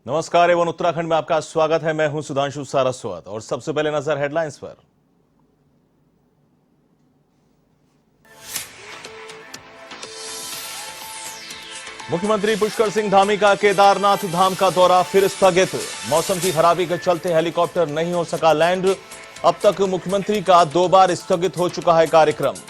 नमस्कार एवं उत्तराखंड में आपका स्वागत है। मैं हूं सुधांशु सारस्वत और सबसे पहले नजर हेडलाइंस पर। मुख्यमंत्री पुष्कर सिंह धामी का केदारनाथ धाम का दौरा फिर स्थगित। मौसम की खराबी के चलते हेलीकॉप्टर नहीं हो सका लैंड। अब तक मुख्यमंत्री का 2 बार स्थगित हो चुका है कार्यक्रम।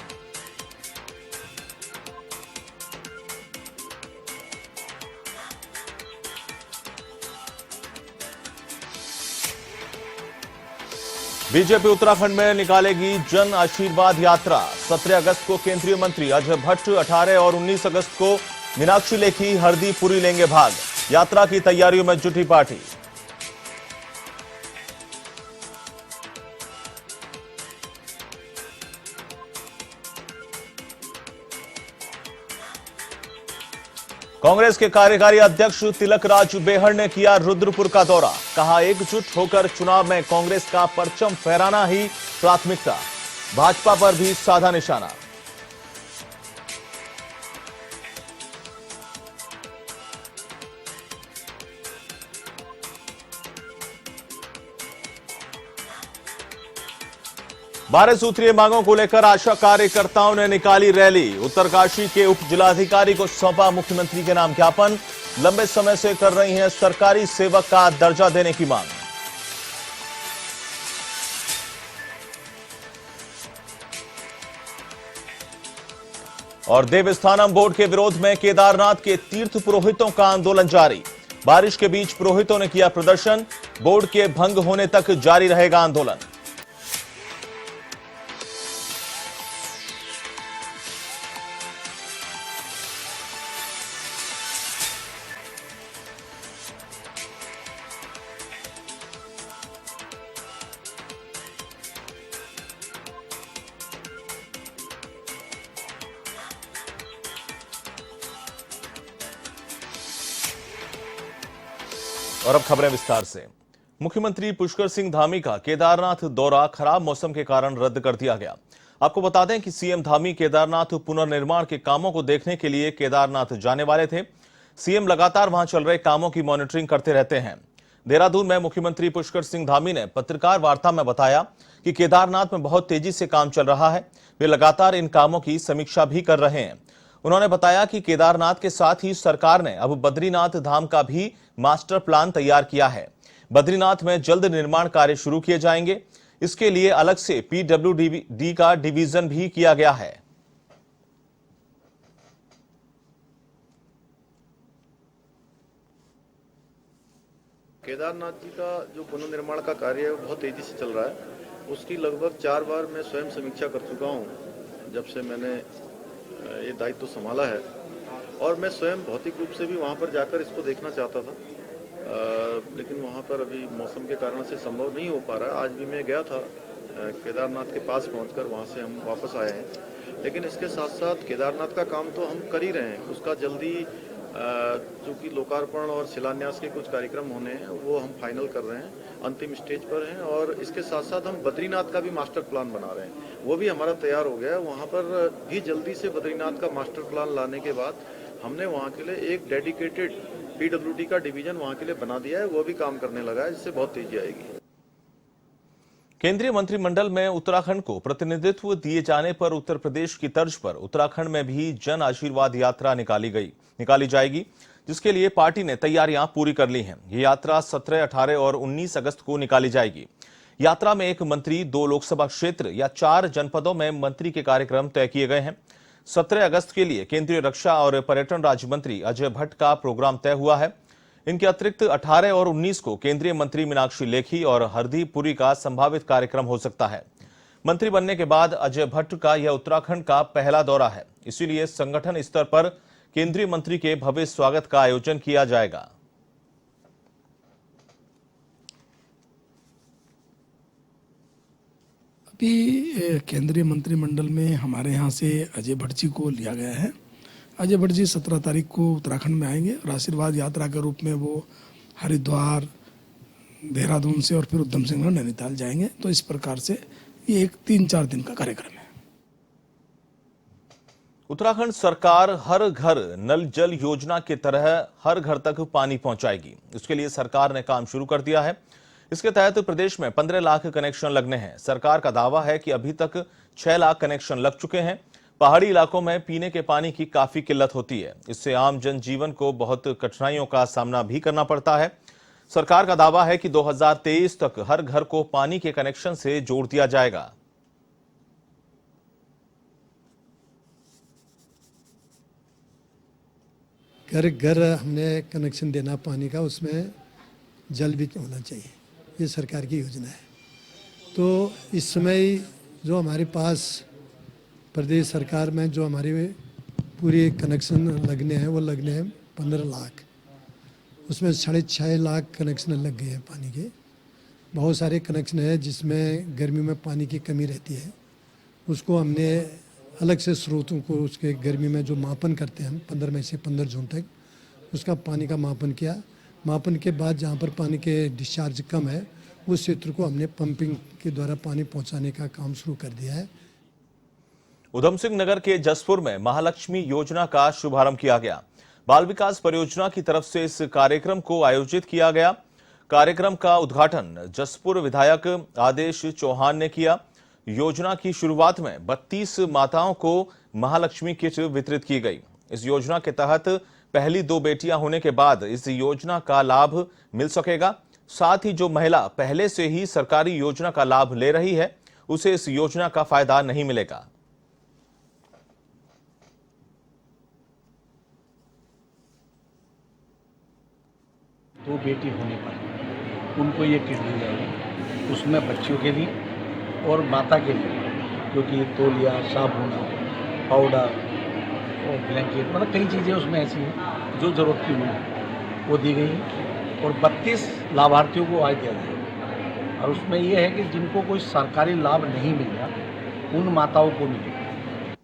बीजेपी उत्तराखंड में निकालेगी जन आशीर्वाद यात्रा। 17 अगस्त को केंद्रीय मंत्री अजय भट्ट, 18 और 19 अगस्त को मीनाक्षी लेखी, हरदीप पुरी लेंगे भाग। यात्रा की तैयारियों में जुटी पार्टी। कांग्रेस के कार्यकारी अध्यक्ष तिलक राज बेहड़ ने किया रुद्रपुर का दौरा। कहा, एकजुट होकर चुनाव में कांग्रेस का परचम फहराना ही प्राथमिकता। भाजपा पर भी साधा निशाना। बारह सूत्रीय मांगों को लेकर आशा कार्यकर्ताओं ने निकाली रैली। उत्तरकाशी के उप जिलाधिकारी को सौंपा मुख्यमंत्री के नाम ज्ञापन। लंबे समय से कर रही हैं सरकारी सेवक का दर्जा देने की मांग। और देवस्थानम बोर्ड के विरोध में केदारनाथ के तीर्थ पुरोहितों का आंदोलन जारी। बारिश के बीच पुरोहितों ने किया प्रदर्शन। बोर्ड के भंग होने तक जारी रहेगा आंदोलन। और अब खबरें विस्तार से। मुख्यमंत्री पुष्कर सिंह धामी का केदारनाथ दौरा खराब मौसम के कारण रद्द कर दिया गया। आपको बता दें कि सीएम धामी केदारनाथ पुनर्निर्माण के कामों को देखने के लिए केदारनाथ जाने वाले थे। सीएम लगातार वहां चल रहे कामों की मॉनिटरिंग करते रहते हैं। देहरादून में मुख्यमंत्री पुष्कर सिंह धामी ने पत्रकार वार्ता में बताया कि केदारनाथ में बहुत तेजी से काम चल रहा है। वे लगातार इन कामों की समीक्षा भी कर रहे हैं। उन्होंने बताया कि केदारनाथ के साथ ही सरकार ने अब बद्रीनाथ धाम का भी मास्टर प्लान तैयार किया है। बद्रीनाथ में जल्द निर्माण कार्य शुरू किए जाएंगे। इसके लिए अलग से पीडब्ल्यूडी का डिवीजन भी किया गया है। केदारनाथ जी का जो पुनर्निर्माण का कार्य है वो बहुत तेजी से चल रहा है। उसकी लगभग 4 बार मैं स्वयं समीक्षा कर चुका हूँ जब से मैंने ये दायित्व संभाला है। और मैं स्वयं भौतिक रूप से भी वहाँ पर जाकर इसको देखना चाहता था, लेकिन वहाँ पर अभी मौसम के कारण से संभव नहीं हो पा रहा है। आज भी मैं गया था केदारनाथ के पास पहुँचकर, वहाँ से हम वापस आए हैं। लेकिन इसके साथ साथ केदारनाथ का काम तो हम कर ही रहे हैं। उसका जल्दी चूँकि लोकार्पण और शिलान्यास के कुछ कार्यक्रम होने हैं, वो हम फाइनल कर रहे हैं, अंतिम स्टेज पर हैं। और इसके साथ साथ हम बद्रीनाथ का भी मास्टर प्लान बना रहे हैं, वो भी हमारा तैयार हो गया है। वहाँ पर भी जल्दी से बद्रीनाथ का मास्टर प्लान लाने के बाद हमने वहाँ के लिए एक डेडिकेटेड पीडब्ल्यूडी का डिवीजन वहाँ के लिए बना दिया है। वो भी काम करने लगा है, जिससे बहुत तेजी आएगी। केंद्रीय मंत्रिमंडल में उत्तराखंड को प्रतिनिधित्व दिए जाने पर उत्तर प्रदेश की तर्ज पर उत्तराखंड में भी जन आशीर्वाद यात्रा निकाली जाएगी, जिसके लिए पार्टी ने तैयारियां पूरी कर ली हैं। ये यात्रा 17, 18 और 19 अगस्त को निकाली जाएगी। यात्रा में 1 मंत्री, 2 लोकसभा क्षेत्र या 4 जनपदों में मंत्री के कार्यक्रम तय किए गए हैं। 17 अगस्त के लिए केंद्रीय रक्षा और पर्यटन राज्य मंत्री अजय भट्ट का प्रोग्राम तय हुआ है। इनके अतिरिक्त 18 और 19 को केंद्रीय मंत्री मीनाक्षी लेखी और हरदीप पुरी का संभावित कार्यक्रम हो सकता है। मंत्री बनने के बाद अजय भट्ट का यह उत्तराखंड का पहला दौरा है, इसीलिए संगठन स्तर पर केंद्रीय मंत्री के भव्य स्वागत का आयोजन किया जाएगा। अभी केंद्रीय मंत्रिमंडल में हमारे यहाँ से अजय भट्ट जी को लिया गया है। अजय भट्ट जी 17 तारीख को उत्तराखंड में आएंगे और आशीर्वाद यात्रा के रूप में वो हरिद्वार, देहरादून से और फिर उधम सिंह नैनीताल जाएंगे। तो इस प्रकार से ये एक 3-4 दिन का कार्यक्रम है। उत्तराखंड सरकार हर घर नल जल योजना की तरह हर घर तक पानी पहुंचाएगी। इसके लिए सरकार ने काम शुरू कर दिया है। इसके तहत प्रदेश में 15 लाख कनेक्शन लगने हैं। सरकार का दावा है कि अभी तक 6 लाख कनेक्शन लग चुके हैं। पहाड़ी इलाकों में पीने के पानी की काफी किल्लत होती है। इससे आम जनजीवन को बहुत कठिनाइयों का सामना भी करना पड़ता है। सरकार का दावा है कि 2023 तक हर घर को पानी के कनेक्शन से जोड़ दिया जाएगा। घर घर हमने कनेक्शन देना पानी का, उसमें जल भी होना चाहिए। ये सरकार की योजना है। तो इस समय जो हमारे पास प्रदेश सरकार में जो हमारे पूरे कनेक्शन लगने हैं वो लगने हैं 15 लाख। उसमें 6.5 लाख कनेक्शन लग गए हैं पानी के। बहुत सारे कनेक्शन हैं जिसमें गर्मी में पानी की कमी रहती है। उसको हमने अलग से स्रोतों को उसके गर्मी में जो मापन करते हैं हम 15 मई से 15 जून तक उसका पानी का मापन किया। मापन के बाद जहाँ पर पानी के डिस्चार्ज कम है उस क्षेत्र को हमने पंपिंग के द्वारा पानी पहुँचाने का काम शुरू कर दिया है। उधम सिंह नगर के जसपुर में महालक्ष्मी योजना का शुभारंभ किया गया। बाल विकास परियोजना की तरफ से इस कार्यक्रम को आयोजित किया गया। कार्यक्रम का उद्घाटन जसपुर विधायक आदेश चौहान ने किया। योजना की शुरुआत में 32 माताओं को महालक्ष्मी किट वितरित की गई। इस योजना के तहत पहली 2 बेटियां होने के बाद इस योजना का लाभ मिल सकेगा। साथ ही जो महिला पहले से ही सरकारी योजना का लाभ ले रही है उसे इस योजना का फायदा नहीं मिलेगा। दो बेटी होने पर उनको ये किट दी जाएगी। उसमें बच्चियों के लिए और माता के लिए, क्योंकि तौलिया, साबुन, पाउडर और ब्लैंकेट, मतलब कई चीज़ें उसमें ऐसी हैं जो ज़रूरत की हुई वो दी गई है। और 32 लाभार्थियों को आज दिया जाएगा। और उसमें ये है कि जिनको कोई सरकारी लाभ नहीं मिल रहा उन माताओं को मिलेगा।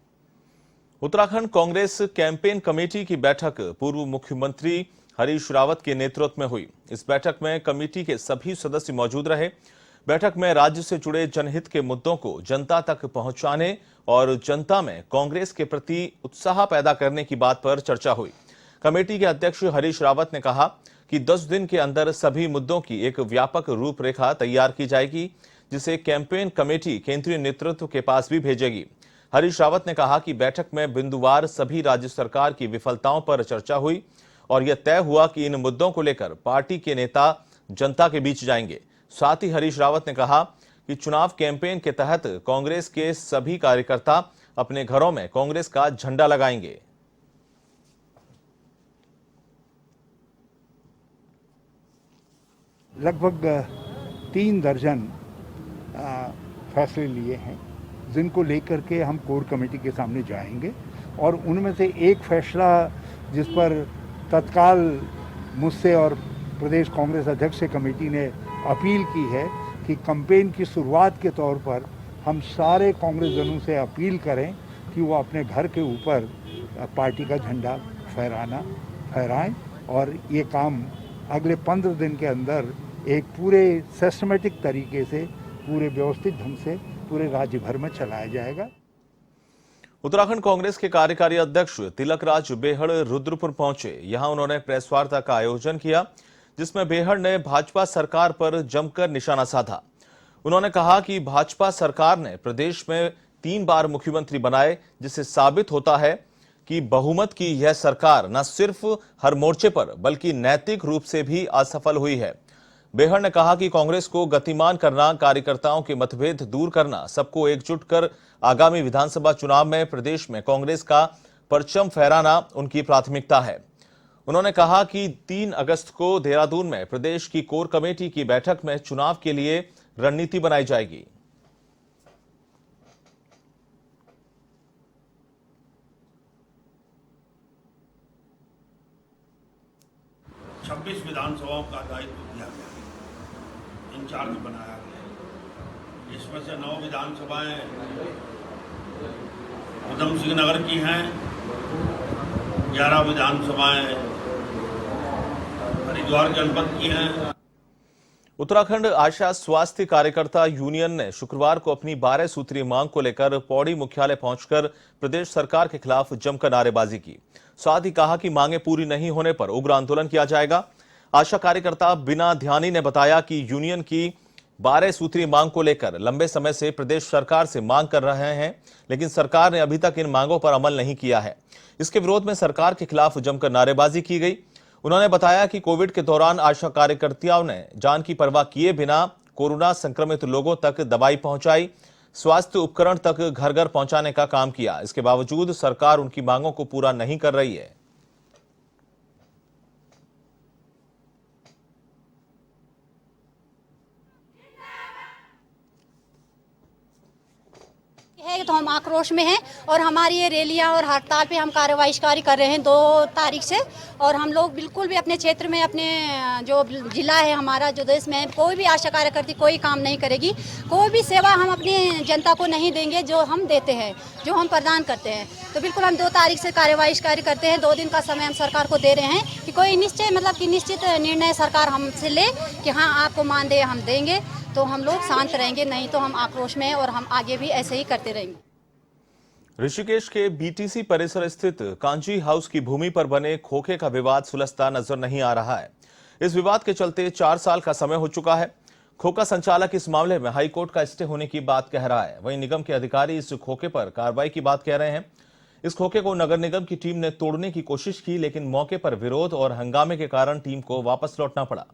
उत्तराखंड कांग्रेस कैंपेन कमेटी की बैठक पूर्व मुख्यमंत्री हरीश रावत के नेतृत्व में हुई। इस बैठक में कमेटी के सभी सदस्य मौजूद रहे। बैठक में राज्य से जुड़े जनहित के मुद्दों को जनता तक पहुंचाने और जनता में कांग्रेस के प्रति उत्साह पैदा करने की बात पर चर्चा हुई। कमेटी के अध्यक्ष हरीश रावत ने कहा कि 10 दिन के अंदर सभी मुद्दों की एक व्यापक रूपरेखा तैयार की जाएगी, जिसे कैंपेन कमेटी केंद्रीय नेतृत्व के पास भी भेजेगी। हरीश रावत ने कहा कि बैठक में बिंदुवार सभी राज्य सरकार की विफलताओं पर चर्चा हुई और यह तय हुआ कि इन मुद्दों को लेकर पार्टी के नेता जनता के बीच जाएंगे। साथ ही हरीश रावत ने कहा कि चुनाव कैंपेन के तहत कांग्रेस के सभी कार्यकर्ता अपने घरों में कांग्रेस का झंडा लगाएंगे। लगभग 3 दर्जन फैसले लिए हैं जिनको लेकर के हम कोर कमेटी के सामने जाएंगे और उनमें से एक फैसला जिस पर तत्काल मुझसे और प्रदेश कांग्रेस अध्यक्ष कमेटी ने अपील की है कि कैंपेन की शुरुआत के तौर पर हम सारे कांग्रेस जनों से अपील करें कि वो अपने घर के ऊपर पार्टी का झंडा फहराएं और ये काम अगले 15 दिन के अंदर एक पूरे सिस्टमेटिक तरीके से, पूरे व्यवस्थित ढंग से पूरे राज्य भर में चलाया जाएगा। उत्तराखंड कांग्रेस के कार्यकारी अध्यक्ष तिलकराज बेहड़ रुद्रपुर पहुंचे। यहां उन्होंने प्रेस वार्ता का आयोजन किया, जिसमें बेहड़ ने भाजपा सरकार पर जमकर निशाना साधा। उन्होंने कहा कि भाजपा सरकार ने प्रदेश में 3 बार मुख्यमंत्री बनाए, जिससे साबित होता है कि बहुमत की यह सरकार न सिर्फ हर मोर्चे पर बल्कि नैतिक रूप से भी असफल हुई है। बेहड़ ने कहा कि कांग्रेस को गतिमान करना, कार्यकर्ताओं के मतभेद दूर करना, सबको एकजुट कर आगामी विधानसभा चुनाव में प्रदेश में कांग्रेस का परचम फहराना उनकी प्राथमिकता है। उन्होंने कहा कि 3 अगस्त को देहरादून में प्रदेश की कोर कमेटी की बैठक में चुनाव के लिए रणनीति बनाई जाएगी। विधानसभाओं का दायित्व दिया गया, इंचार्ज बनाया गया। इसमें से 9 विधानसभाएं उधम सिंह नगर की हैं, 11 विधानसभाएं हरिद्वार जनपद की हैं। उत्तराखंड आशा स्वास्थ्य कार्यकर्ता यूनियन ने शुक्रवार को अपनी 12 सूत्रीय मांग को लेकर पौड़ी मुख्यालय पहुंचकर प्रदेश सरकार के खिलाफ जमकर नारेबाजी की। साथ ही कहा कि मांगे पूरी नहीं होने पर उग्र आंदोलन किया जाएगा। आशा कार्यकर्ता बिना ध्यानी ने बताया कि यूनियन की 12 सूत्रीय मांग को लेकर लंबे समय से प्रदेश सरकार से मांग कर रहे हैं, लेकिन सरकार ने अभी तक इन मांगों पर अमल नहीं किया है। इसके विरोध में सरकार के खिलाफ जमकर नारेबाजी की गई। उन्होंने बताया कि कोविड के दौरान आशा कार्यकर्ताओं ने जान की परवाह किए बिना कोरोना संक्रमित लोगों तक दवाई पहुंचाई, स्वास्थ्य उपकरण तक घर घर पहुंचाने का काम किया। इसके बावजूद सरकार उनकी मांगों को पूरा नहीं कर रही है। तो हम आक्रोश में हैं और हमारी ये रैलियां और हड़ताल पे हम कार्रवाई कर रहे हैं 2 तारीख से। और हम लोग बिल्कुल भी अपने क्षेत्र में, अपने जो जिला है हमारा, जो देश में कोई भी आशा कार्यकर्ती कोई काम नहीं करेगी, कोई भी सेवा हम अपनी जनता को नहीं देंगे जो हम देते हैं, जो हम प्रदान करते हैं। तो बिल्कुल हम 2 तारीख से कार्रवाई करते हैं। 2 दिन का समय हम सरकार को दे रहे हैं कि कोई निश्चित निर्णय सरकार हमसे ले कि हाँ आपको मानदेय हम देंगे, तो हम लोग शांत रहेंगे, नहीं तो हम आक्रोश में हैं और हम आगे भी ऐसे ही करते रहेंगे। ऋषिकेश के बीटीसी परिसर स्थित कांजी हाउस की भूमि पर बने खोखे का विवाद सुलझता नजर नहीं आ रहा है। इस विवाद के चलते 4 साल का समय हो चुका है। खोखा संचालक इस मामले में हाईकोर्ट का स्टे होने की बात कह रहा है। वहीं निगम के अधिकारी इस खोखे पर कार्रवाई की बात कह रहे हैं। इस खोखे को नगर निगम की टीम ने तोड़ने की कोशिश की, लेकिन मौके पर विरोध और हंगामे के कारण टीम को वापस लौटना पड़ा।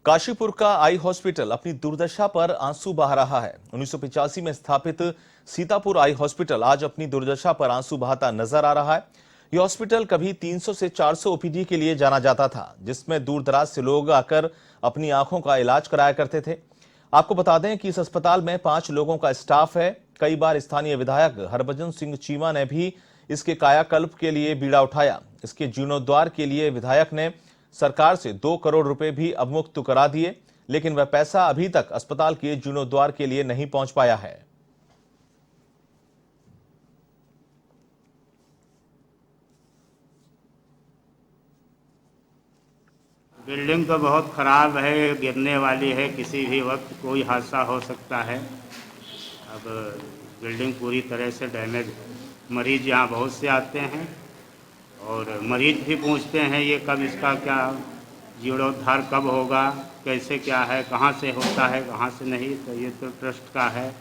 काशीपुर का आई हॉस्पिटल अपनी दुर्दशा पर आंसू बहा रहा है। 1985 में स्थापित सीतापुर आई हॉस्पिटल आज अपनी दुर्दशा पर आंसू बहाता नजर आ रहा है। यह हॉस्पिटल कभी 300 से 400 ओपीडी के लिए जाना जाता था, जिसमें दूर दराज से लोग आकर अपनी आंखों का इलाज कराया करते थे। आपको बता दें कि इस अस्पताल में 5 लोगों का स्टाफ है। कई बार स्थानीय विधायक हरभजन सिंह चीमा ने भी इसके कायाकल्प के लिए बीड़ा उठाया। इसके जीर्णोद्धार के लिए विधायक ने सरकार से 2 करोड़ रुपए भी अवमुक्त करा दिए, लेकिन वह पैसा अभी तक अस्पताल के जीर्णोद्धार के लिए नहीं पहुंच पाया है। बिल्डिंग तो बहुत खराब है, गिरने वाली है, किसी भी वक्त कोई हादसा हो सकता है। अब बिल्डिंग पूरी तरह से डैमेज है। मरीज यहाँ बहुत से आते हैं और मरीज भी पूछते हैं ये कब इसका क्या जीर्णोद्धार कब होगा, कैसे क्या है, कहाँ से होता है, कहाँ से नहीं। तो ये तो ट्रस्ट का है।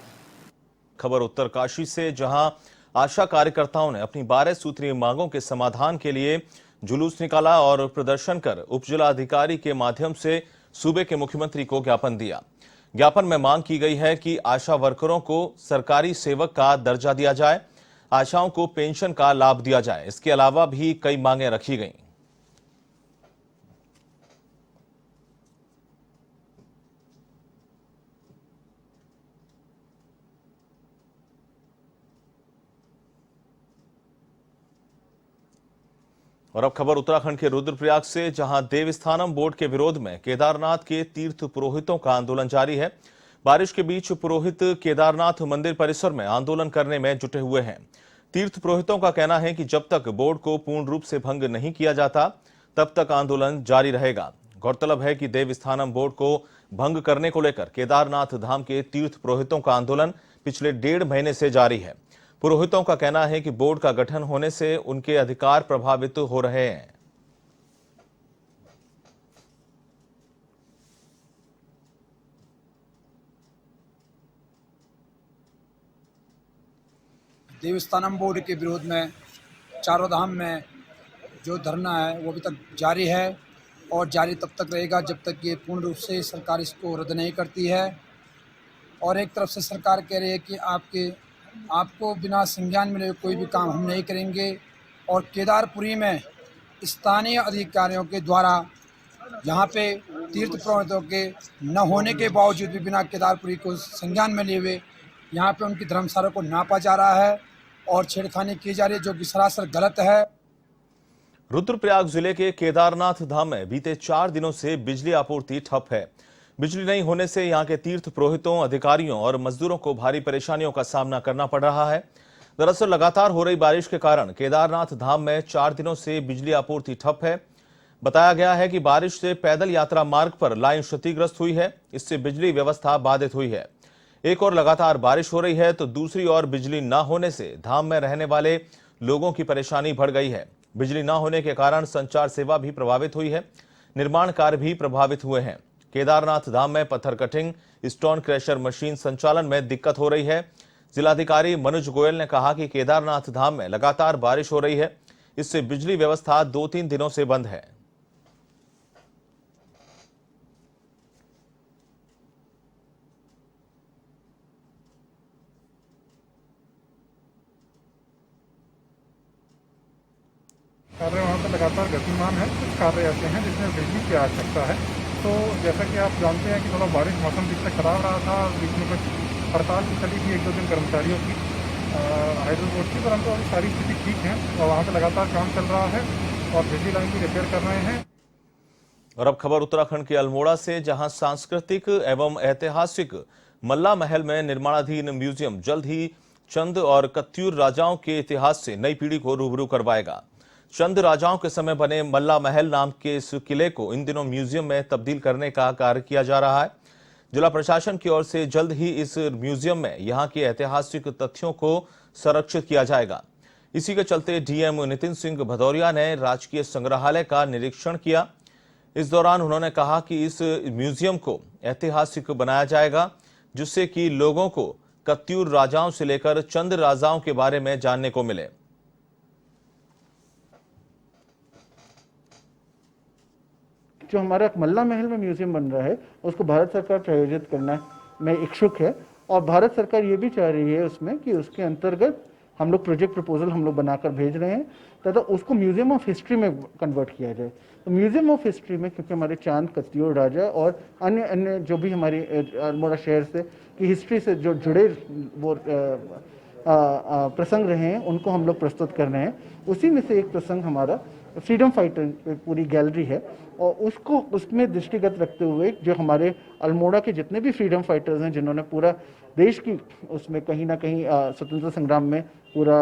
खबर उत्तरकाशी से, जहां आशा कार्यकर्ताओं ने अपनी 12 सूत्रीय मांगों के समाधान के लिए जुलूस निकाला और प्रदर्शन कर उपजिला अधिकारी के माध्यम से सूबे के मुख्यमंत्री को ज्ञापन दिया। ज्ञापन में मांग की गई है कि आशा वर्करों को सरकारी सेवक का दर्जा दिया जाए, आशाओं को पेंशन का लाभ दिया जाए। इसके अलावा भी कई मांगें रखी गईं। और अब खबर उत्तराखंड के रुद्रप्रयाग से, जहां देवस्थानम बोर्ड के विरोध में केदारनाथ के तीर्थ पुरोहितों का आंदोलन जारी है। बारिश के बीच पुरोहित केदारनाथ मंदिर परिसर में आंदोलन करने में जुटे हुए हैं। तीर्थ पुरोहितों का कहना है कि जब तक बोर्ड को पूर्ण रूप से भंग नहीं किया जाता, तब तक आंदोलन जारी रहेगा। गौरतलब है कि देवस्थानम बोर्ड को भंग करने को लेकर केदारनाथ धाम के तीर्थ पुरोहितों का आंदोलन पिछले 1.5 महीने से जारी है। पुरोहितों का कहना है कि बोर्ड का गठन होने से उनके अधिकार प्रभावित हो रहे हैं। देवस्थानम बोर्ड के विरोध में चारों धाम में जो धरना है वो अभी तक जारी है और जारी तब तक रहेगा जब तक ये पूर्ण रूप से सरकार इसको रद्द नहीं करती है। और एक तरफ से सरकार कह रही है कि आपको बिना संज्ञान मिले कोई भी काम हम नहीं करेंगे, और केदारपुरी में स्थानीय अधिकारियों के द्वारा यहाँ पे तीर्थ पुरोहितों के न होने के बावजूद भी बिना केदारपुरी को संज्ञान में लिए हुए यहाँ पे उनकी धर्मशाला को नापा जा रहा है और छेड़खानी की जा रही है, जो कि सरासर गलत है। रुद्रप्रयाग जिले के केदारनाथ धाम में बीते 4 दिनों से बिजली आपूर्ति ठप है। बिजली नहीं होने से यहां के तीर्थ पुरोहितों, अधिकारियों और मजदूरों को भारी परेशानियों का सामना करना पड़ रहा है। दरअसल लगातार हो रही बारिश के कारण केदारनाथ धाम में 4 दिनों से बिजली आपूर्ति ठप है। बताया गया है कि बारिश से पैदल यात्रा मार्ग पर लाइन क्षतिग्रस्त हुई है, इससे बिजली व्यवस्था बाधित हुई है। एक और लगातार बारिश हो रही है तो दूसरी ओर बिजली न होने से धाम में रहने वाले लोगों की परेशानी बढ़ गई है। बिजली न होने के कारण संचार सेवा भी प्रभावित हुई है, निर्माण कार्य भी प्रभावित हुए हैं। केदारनाथ धाम में पत्थर कटिंग, स्टोन क्रैशर मशीन संचालन में दिक्कत हो रही है। जिलाधिकारी मनोज गोयल ने कहा कि केदारनाथ धाम में लगातार बारिश हो रही है, इससे बिजली व्यवस्था 2-3 दिनों से बंद है। कार्य वहाँ पर लगातार गतिमान है। कुछ कार्य ऐसे हैं जिसमें बिजली की आवश्यकता है। तो जैसा कि आप जानते हैं कि थोड़ा बारिश मौसम बीच में खराब रहा था, बीच में कुछ हड़ताल भी चली थी 1-2 दिन कर्मचारियों की हाइड्रो बोर्ड की, परंतु अभी सारी स्थिति ठीक है और वहाँ पर लगातार काम चल रहा है और बिजली लाइन भी रिपेयर कर रहे हैं। और अब खबर उत्तराखंड के अल्मोड़ा से, जहां सांस्कृतिक एवं ऐतिहासिक मल्ला महल में निर्माणाधीन म्यूजियम जल्द ही चंद और कत्यूर राजाओं के इतिहास से नई पीढ़ी को रूबरू करवाएगा। चंद राजाओं के समय बने मल्ला महल नाम के इस किले को इन दिनों म्यूजियम में तब्दील करने का कार्य किया जा रहा है। जिला प्रशासन की ओर से जल्द ही इस म्यूजियम में यहां के ऐतिहासिक तथ्यों को संरक्षित किया जाएगा। इसी के चलते डीएम नितिन सिंह भदौरिया ने राजकीय संग्रहालय का निरीक्षण किया। इस दौरान उन्होंने कहा कि इस म्यूजियम को ऐतिहासिक बनाया जाएगा, जिससे कि लोगों को कत्यूर राजाओं से लेकर चंद राजाओं के बारे में जानने को मिले। जो हमारा मल्ला महल में म्यूजियम बन रहा है उसको भारत सरकार प्रायोजित करना में इच्छुक है और भारत सरकार ये भी चाह रही है उसमें कि उसके अंतर्गत हम लोग प्रोजेक्ट प्रपोजल हम लोग बनाकर भेज रहे हैं तथा उसको म्यूजियम ऑफ हिस्ट्री में कन्वर्ट किया जाए। तो म्यूजियम ऑफ हिस्ट्री में क्योंकि हमारे चांद, कत्यूर राजा और अन्य अन्य जो भी हमारी अल्मोड़ा शहर से की हिस्ट्री से जो जुड़े वो प्रसंग रहे हैं उनको हम लोग प्रस्तुत कर रहे हैं। उसी में से एक प्रसंग हमारा फ्रीडम फाइटर पूरी गैलरी है और उसको उसमें दृष्टिगत रखते हुए जो हमारे अल्मोड़ा के जितने भी फ्रीडम फाइटर्स हैं जिन्होंने पूरा देश की उसमें कहीं ना कहीं स्वतंत्रता संग्राम में पूरा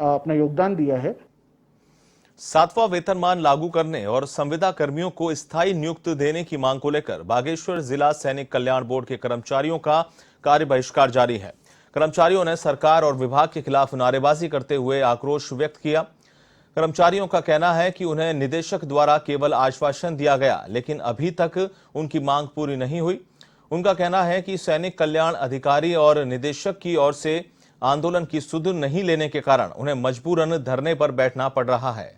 अपना योगदान दिया है। 7वां वेतनमान लागू करने और संविदा कर्मियों को स्थायी नियुक्त देने की मांग को लेकर बागेश्वर जिला सैनिक कल्याण बोर्ड के कर्मचारियों का कार्य बहिष्कार जारी है। कर्मचारियों ने सरकार और विभाग के खिलाफ नारेबाजी करते हुए आक्रोश व्यक्त किया। कर्मचारियों का कहना है कि उन्हें निदेशक द्वारा केवल आश्वासन दिया गया, लेकिन अभी तक उनकी मांग पूरी नहीं हुई। उनका कहना है कि सैनिक कल्याण अधिकारी और निदेशक की ओर से आंदोलन की सुध नहीं लेने के कारण उन्हें मजबूरन धरने पर बैठना पड़ रहा है।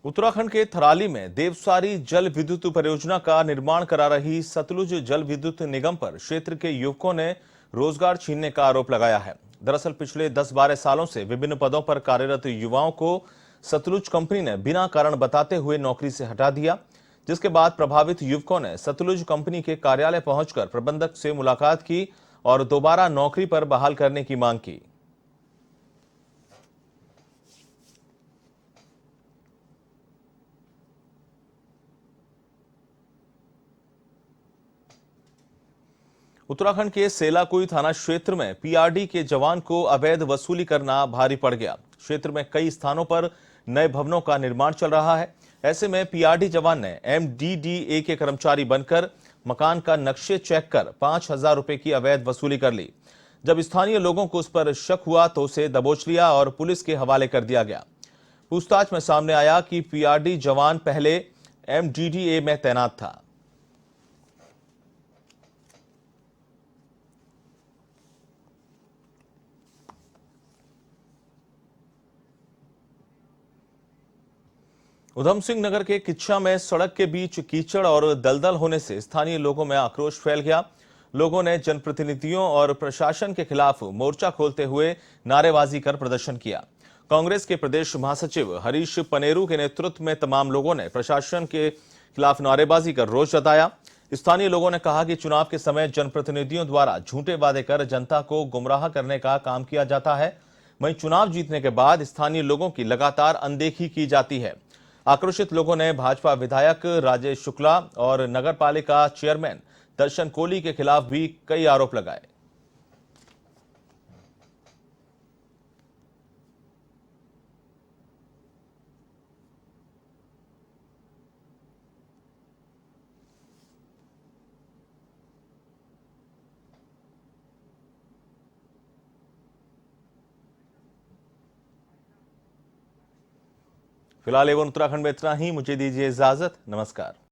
उत्तराखंड के थराली में देवसारी जल विद्युत परियोजना का निर्माण करा रही सतलुज जल विद्युत निगम पर क्षेत्र के युवकों ने रोजगार छीनने का आरोप लगाया है। दरअसल पिछले 10-12 सालों से विभिन्न पदों पर कार्यरत युवाओं को सतलुज कंपनी ने बिना कारण बताते हुए नौकरी से हटा दिया, जिसके बाद प्रभावित युवकों ने सतलुज कंपनी के कार्यालय पहुंचकर प्रबंधक से मुलाकात की और दोबारा नौकरी पर बहाल करने की मांग की। उत्तराखंड के सेलाकुई थाना क्षेत्र में पीआरडी के जवान को अवैध वसूली करना भारी पड़ गया। क्षेत्र में कई स्थानों पर नए भवनों का निर्माण चल रहा है। ऐसे में पीआरडी जवान ने एमडीडीए के कर्मचारी बनकर मकान का नक्शे चेक कर 5,000 रुपए की अवैध वसूली कर ली। जब स्थानीय लोगों को उस पर शक हुआ तो उसे दबोच लिया और पुलिस के हवाले कर दिया गया। पूछताछ में सामने आया कि पीआरडी जवान पहले एमडीडीए में तैनात था। उधम सिंह नगर के किच्छा में सड़क के बीच कीचड़ और दलदल होने से स्थानीय लोगों में आक्रोश फैल गया। लोगों ने जनप्रतिनिधियों और प्रशासन के खिलाफ मोर्चा खोलते हुए नारेबाजी कर प्रदर्शन किया। कांग्रेस के प्रदेश महासचिव हरीश पनेरू के नेतृत्व में तमाम लोगों ने प्रशासन के खिलाफ नारेबाजी कर रोष जताया। स्थानीय लोगों ने कहा कि चुनाव के समय जनप्रतिनिधियों द्वारा झूठे वादे कर जनता को गुमराह करने का काम किया जाता है। वहीं चुनाव जीतने के बाद स्थानीय लोगों की लगातार अनदेखी की जाती है। आक्रोशित लोगों ने भाजपा विधायक राजेश शुक्ला और नगर पालिका चेयरमैन दर्शन कोहली के खिलाफ भी कई आरोप लगाए। फिलहाल एवं उत्तराखंड में इतना ही। मुझे दीजिए इजाजत। नमस्कार।